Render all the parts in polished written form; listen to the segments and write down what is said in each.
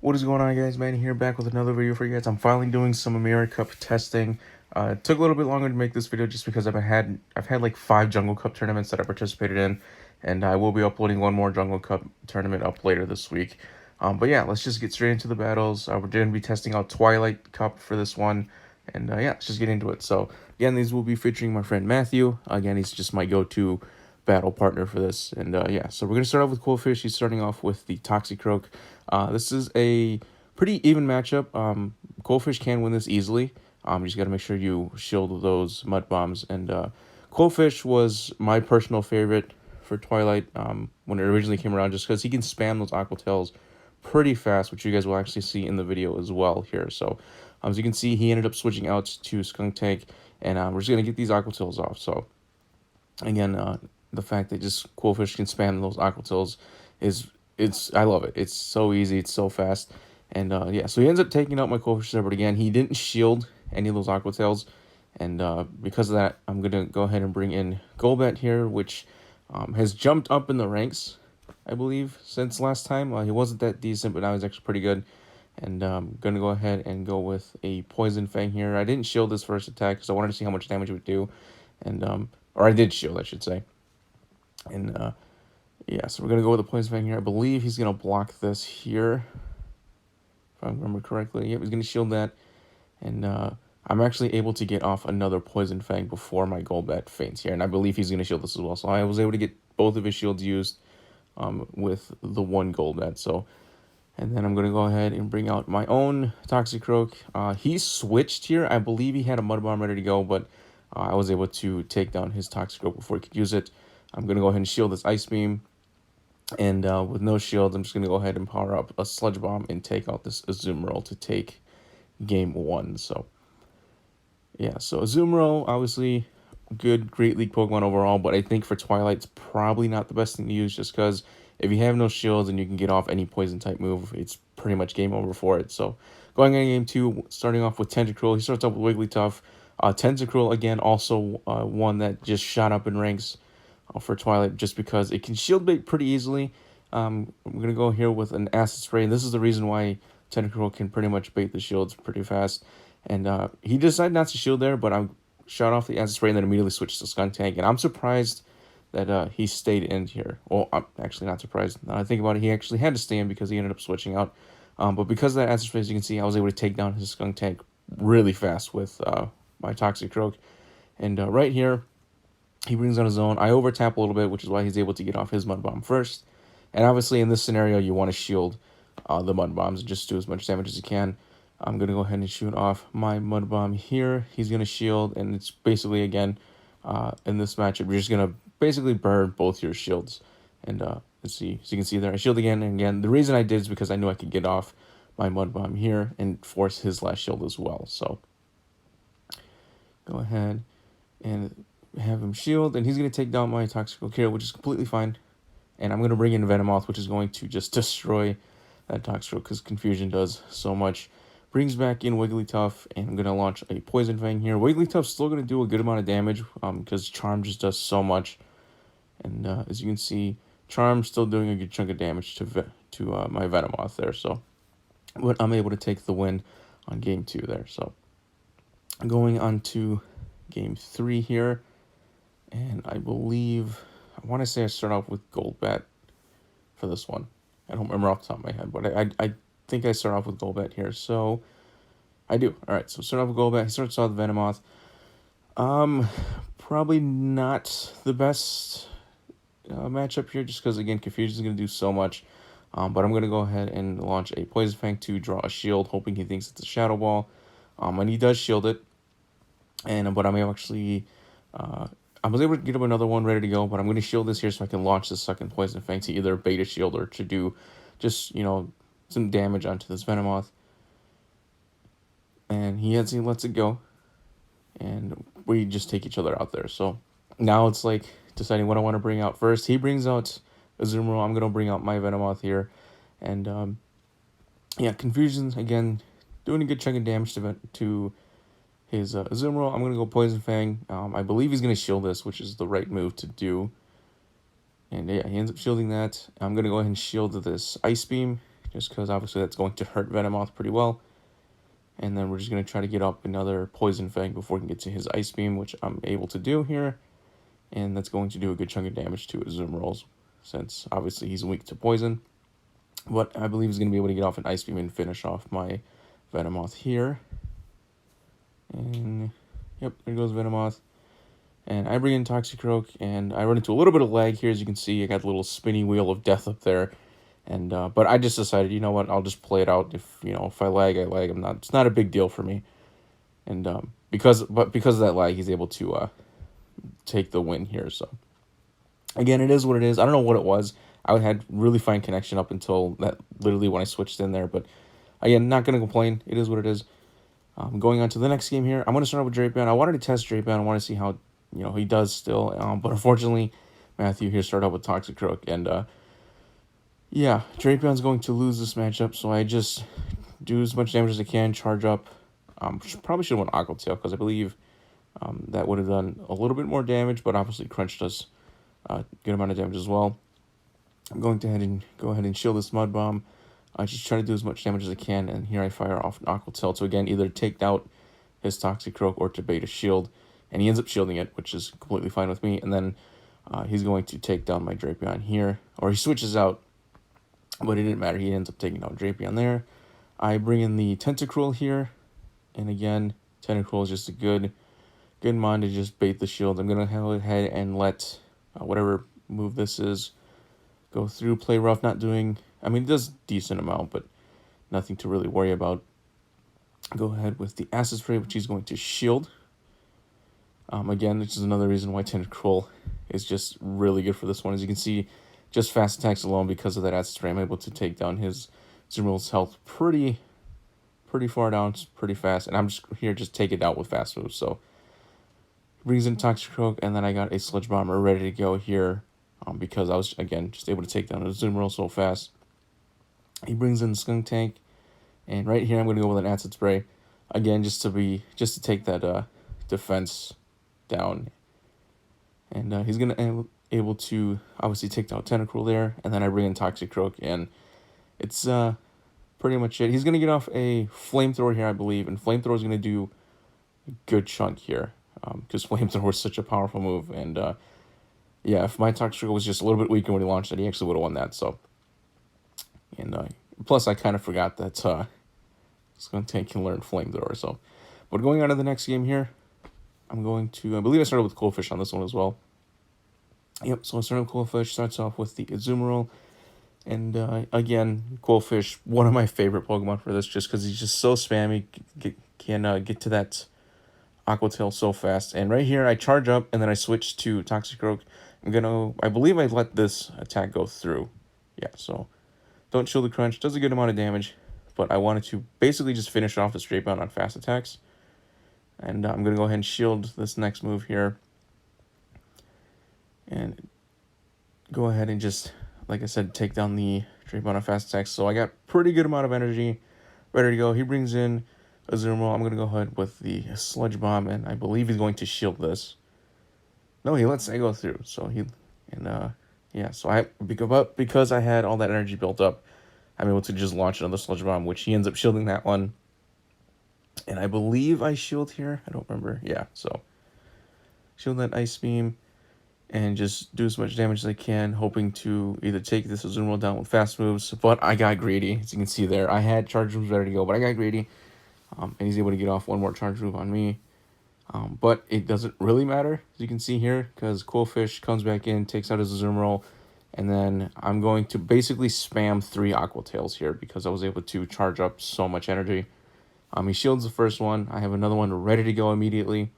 What is going on, guys? Man here, back with another video for you guys. I'm finally doing some America Cup testing. It took a little bit longer to make this video just because I've had like 5 Jungle Cup tournaments that I participated in, and I will be uploading one more Jungle Cup tournament up later this week. But yeah, let's just get straight into the battles. We're going to be testing out Twilight Cup for this one, and yeah, let's just get into it. So again, these will be featuring my friend Matthew. Again, he's just my go-to battle partner for this. And yeah, so we're going to start off with Quillfish. He's starting off with the Toxicroak. This is a pretty even matchup. Quillfish can win this easily. You just got to make sure you shield those mud bombs. And Quillfish was my personal favorite for Twilight when it originally came around, just because he can spam those Aqua Tails pretty fast, which you guys will actually see in the video as well here. So as you can see, he ended up switching out to Skunk Tank, and we're just going to get these Aqua Tails off. So again, the fact that just Quillfish can spam those Aqua Tails I love it. It's so easy, it's so fast. And yeah, so he ends up taking out my Quillfish, but again, he didn't shield any of those Aqua Tails. And because of that, I'm going to go ahead and bring in Golbat here, which has jumped up in the ranks, I believe, since last time. He wasn't that decent, but now he's actually pretty good. And I'm going to go ahead and go with a Poison Fang here. I didn't shield this first attack because I wanted to see how much damage it would do. And or I did shield, I should say. And yeah, so we're going to go with a Poison Fang here. I believe he's going to block this here, if I remember correctly. Yep, he's going to shield that. And I'm actually able to get off another Poison Fang before my Golbat faints here. And I believe he's going to shield this as well. So I was able to get both of his shields used with the one Golbat. So, and then I'm going to go ahead and bring out my own Toxicroak. He switched here. I believe he had a Mud Bomb ready to go, but I was able to take down his Toxicroak before he could use it. I'm going to go ahead and shield this Ice Beam. And with no shields, I'm just going to go ahead and power up a Sludge Bomb and take out this Azumarill to take game 1. So, yeah, so Azumarill, obviously, good, great League Pokemon overall, but I think for Twilight, it's probably not the best thing to use just because if you have no shields and you can get off any Poison-type move, it's pretty much game over for it. So, going into game 2, starting off with Tentacruel, he starts off with Wigglytuff. Tentacruel, again, also one that just shot up in ranks for Twilight just because it can shield bait pretty easily. I'm going to go here with an Acid Spray, and this is the reason why Tentacruel can pretty much bait the shields pretty fast. And he decided not to shield there, but I shot off the Acid Spray and then immediately switched to Skunk Tank. And I'm surprised that he stayed in here. Well, I'm actually not surprised. Now I think about it, he actually had to stay in because he ended up switching out. But because of that Acid Spray, as you can see, I was able to take down his Skunk Tank really fast with my Toxicroak. And right here, he brings on his own. I overtap a little bit, which is why he's able to get off his Mud Bomb first. And obviously, in this scenario, you want to shield the Mud Bombs and just do as much damage as you can. I'm going to go ahead and shoot off my Mud Bomb here. He's going to shield, and it's basically, again, in this matchup, you're just going to basically burn both your shields. And let's see, so you can see there, I shield again and again. The reason I did is because I knew I could get off my Mud Bomb here and force his last shield as well. So, go ahead and have him shield, and he's going to take down my Toxicroak here, which is completely fine. And I'm going to bring in Venomoth, which is going to just destroy that Toxicroak because Confusion does so much. Brings back in Wigglytuff, and I'm going to launch a Poison Fang here. Wigglytuff's still going to do a good amount of damage because Charm just does so much. And as you can see, Charm's still doing a good chunk of damage to my Venomoth there. So, but I'm able to take the win on game 2 there. So, going on to game 3 here. And I believe, I want to say I start off with Golbat for this one. I don't remember off the top of my head, but I think I start off with Golbat here. So, I do. All right, so start off with Golbat. He starts off with Venomoth. Probably not the best matchup here, just because, again, Confusion is going to do so much. But I'm going to go ahead and launch a Poison Fang to draw a shield, hoping he thinks it's a Shadow Ball. And he does shield it. But I'm actually... I was able to get him another one ready to go, but I'm going to shield this here so I can launch the second Poison Fang to either bait a shield or to do just, some damage onto this Venomoth. And he lets it go, and we just take each other out there. So now it's like deciding what I want to bring out first. He brings out Azumarill. I'm going to bring out my Venomoth here. And, yeah, Confusion, again, doing a good chunk of damage to his Azumarill. I'm going to go Poison Fang. I believe he's going to shield this, which is the right move to do. And yeah, he ends up shielding that. I'm going to go ahead and shield this Ice Beam just because obviously that's going to hurt Venomoth pretty well. And then we're just going to try to get up another Poison Fang before we can get to his Ice Beam, which I'm able to do here. And that's going to do a good chunk of damage to his Zoom Rolls, since obviously he's weak to Poison. But I believe he's going to be able to get off an Ice Beam and finish off my Venomoth here. And yep, there goes Venomoth. And I bring in Toxicroak, and I run into a little bit of lag here. As you can see, I got the little spinny wheel of death up there. And but I just decided, you know what, I'll just play it out. If I lag, I lag. It's not a big deal for me. And because of that lag, he's able to take the win here. So again, it is what it is. I don't know what it was. I had really fine connection up until that, literally when I switched in there. But again, not gonna complain. It is what it is. Going on to the next game here, I'm gonna start off with Drapion. I wanted to test Drapion. I want to see how he does still. But unfortunately, Matthew here started out with Toxicroak, and yeah, Drapion's going to lose this matchup, so I just do as much damage as I can, charge up. Probably should have went Aqua Tail, because I believe that would have done a little bit more damage, but obviously Crunch does a good amount of damage as well. I'm going to go ahead and shield this Mud Bomb. I just try to do as much damage as I can, and here I fire off an Aqua Tail to, again, either take out his Toxicroak or to bait a shield, and he ends up shielding it, which is completely fine with me, and then he's going to take down my Drapion here, or he switches out, but it didn't matter. He ends up taking out Drapion there. I bring in the Tentacruel here. And again, Tentacruel is just a good mon to just bait the shield. I'm going to go ahead and let whatever move this is go through. Play rough, not doing... I mean, it does decent amount, but nothing to really worry about. Go ahead with the Acid Spray, which he's going to shield. Again, which is another reason why Tentacruel is just really good for this one. As you can see, just fast attacks alone, because of that Acid Spray, I'm able to take down his Zumurul's health pretty far down, pretty fast. And I'm just here just take it out with fast moves. So brings in Toxicroak, and then I got a Sludge Bomber ready to go here, because I was, again, just able to take down his Zumurul so fast. He brings in the Skunk Tank, and right here I'm going to go with an Acid Spray. Again, just to take that defense down. And he's going to able to obviously take down Tentacruel there, and then I bring in Toxicroak, and it's pretty much it. He's going to get off a Flamethrower here, I believe, and Flamethrower is going to do a good chunk here, because Flamethrower is such a powerful move, and yeah, if my Toxicroak was just a little bit weaker when he launched it, he actually would have won that. So, and plus I kind of forgot that Skunk Tank can learn Flamethrower. So, but going on to the next game here, I believe I started with Coalfish on this one as well. Yep, so I started with Coalfish, starts off with the Azumarill, and again, Coalfish, one of my favorite Pokemon for this, just because he's just so spammy, can get to that Aqua Tail so fast. And right here, I charge up, and then I switch to Toxicroak. I believe I let this attack go through. Yeah, so don't shield the Crunch, does a good amount of damage, but I wanted to basically just finish off the straight bound on fast attacks. And I'm going to go ahead and shield this next move here. And go ahead and just, like I said, take down the straight bound on fast attacks. So I got pretty good amount of energy ready to go. He brings in Azumarill. I'm going to go ahead with the Sludge Bomb, and I believe he's going to shield this. No, he lets it go through. So yeah, so because I had all that energy built up, I'm able to just launch another Sludge Bomb, which he ends up shielding that one. And I believe I shield here. I don't remember. Yeah, so shield that Ice Beam and just do as much damage as I can, hoping to either take this Azumarill down with fast moves. But I got greedy, as you can see there. I had charge moves ready to go, but I got greedy. And he's able to get off one more charge move on me. But it doesn't really matter, as you can see here, because Coalfish comes back in, takes out his Azumarill, and then I'm going to basically spam 3 Aqua Tails here, because I was able to charge up so much energy. He shields the first one. I have another one ready to go immediately.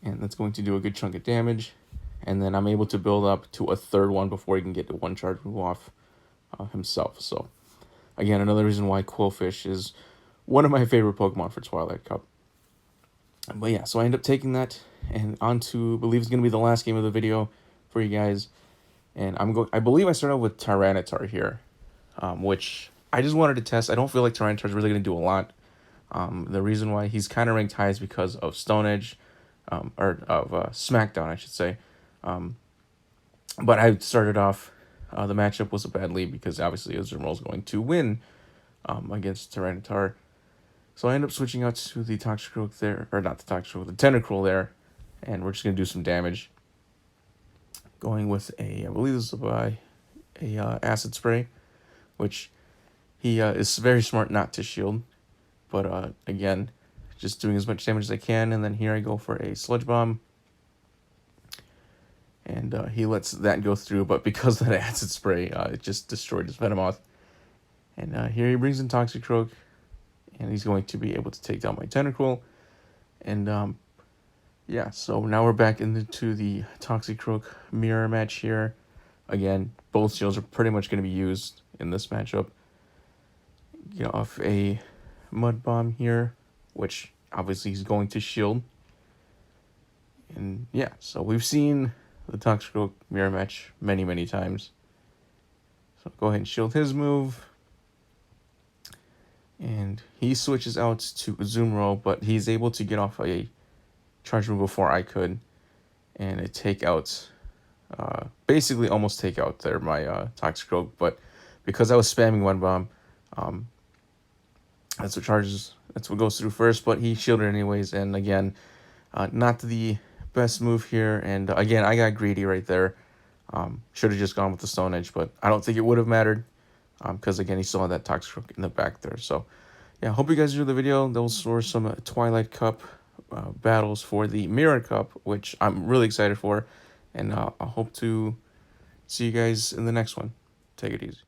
And that's going to do a good chunk of damage. And then I'm able to build up to a third one before he can get to one charge move off himself. So, again, another reason why Coalfish is one of my favorite Pokemon for Twilight Cup. But yeah, so I end up taking that and on to, I believe it's going to be the last game of the video for you guys. And I believe I started with Tyranitar here, which I just wanted to test. I don't feel like Tyranitar is really going to do a lot. The reason why he's kind of ranked high is because of Stone Edge, or of Smackdown, I should say. But I started off the matchup was a bad lead because obviously Azumarill is going to win against Tyranitar. So I end up switching out to the Toxicroak there, or not the Toxicroak, the Tentacruel there, and we're just going to do some damage. Going with I believe this is by a Acid Spray, which he is very smart not to shield. But again, just doing as much damage as I can, and then here I go for a Sludge Bomb. And he lets that go through, but because of that Acid Spray, it just destroyed his Venomoth. And here he brings in Toxicroak, and he's going to be able to take down my Tentacruel. And yeah, so now we're back into the Toxicroak mirror match here. Again, both shields are pretty much going to be used in this matchup. Get off a Mud Bomb here, which obviously he's going to shield. And yeah, so we've seen the Toxicroak mirror match many times. So go ahead and shield his move. And he switches out to Azumarill, but he's able to get off a charge move before I could. And a take out, basically almost take out there my Toxicroak. But because I was spamming One Bomb, that's what goes through first. But he shielded anyways. And again, not the best move here. And again, I got greedy right there. Should have just gone with the Stone Edge, but I don't think it would have mattered. Because again, he still had that Toxicroak in the back there. So yeah, hope you guys enjoyed the video. Those were some Twilight Cup battles for the Mirror Cup, which I'm really excited for. And I hope to see you guys in the next one. Take it easy.